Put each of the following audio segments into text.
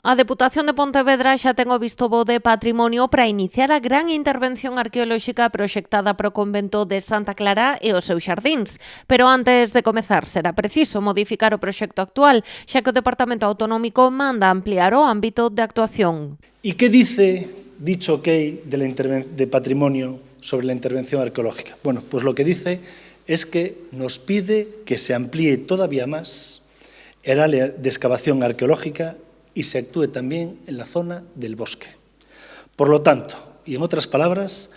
A Deputación de Pontevedra xa ten o visto bo de patrimonio para iniciar a gran intervención arqueolóxica proxectada para o convento de Santa Clara e os seus xardíns. Pero antes de comezar, será preciso modificar o proxecto actual, xa que o Departamento Autonómico manda ampliar o ámbito de actuación. ¿Y qué dice dicho OK de patrimonio sobre la intervención arqueológica? Bueno, pues lo que dice es que nos pide que se amplíe todavía más el área de excavación arqueológica y se actúe también en la zona del bosque. Por lo tanto, y en otras palabras,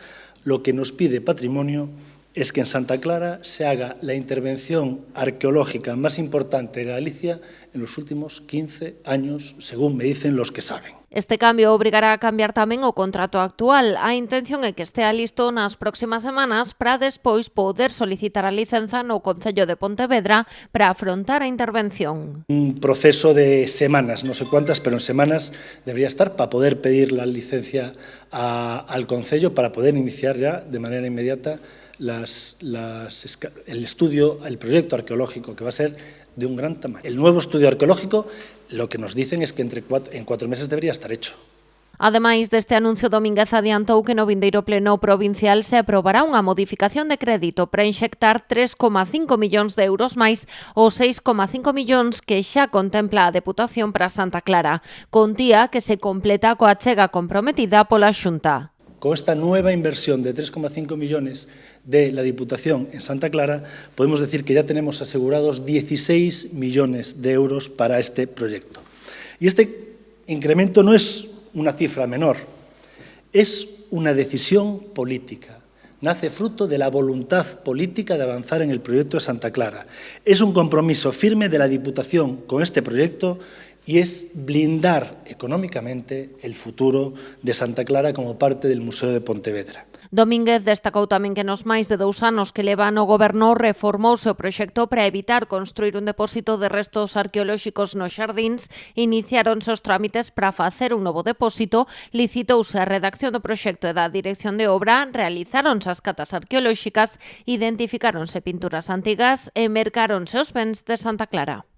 lo que nos pide patrimonio es que en Santa Clara se haga la intervención arqueológica más importante de Galicia en los últimos 15 años, según me dicen los que saben. Este cambio obrigará a cambiar tamén o contrato actual. A intención é que estea listo nas próximas semanas para despois poder solicitar a licenza no Concello de Pontevedra para afrontar a intervención. Un proceso de semanas, no sé cuántas, pero en semanas debería estar para poder pedir la licencia al Concello para poder iniciar ya de manera inmediata el estudio, el proyecto arqueológico que va a ser de un gran tamaño. El nuevo estudio arqueológico, lo que nos dicen es que en 4 meses debería estar hecho. Ademais deste anuncio, Domínguez adiantou que no vindeiro pleno provincial se aprobará unha modificación de crédito para inxectar 3,5 millóns de euros máis os 6,5 millóns que xa contempla a Deputación para Santa Clara. Contía que se completa coa achega comprometida pola Xunta. Con esta nueva inversión de 3,5 millones de la Diputación en Santa Clara, podemos decir que ya tenemos asegurados 16 millones de euros para este proyecto. Y este incremento no es una cifra menor, es una decisión política. Nace fruto de la voluntad política de avanzar en el proyecto de Santa Clara. Es un compromiso firme de la Diputación con este proyecto y es blindar económicamente el futuro de Santa Clara como parte del Museo de Pontevedra. Domínguez destacou tamén que nos máis de 2 anos que leva no goberno reformouse o proxecto para evitar construir un depósito de restos arqueolóxicos nos xardíns, iniciáronse os trámites para facer un novo depósito, licitouse a redacción do proxecto e da dirección de obra, realizáronse as catas arqueolóxicas, identificáronse pinturas antigas e mercáronse os bens de Santa Clara.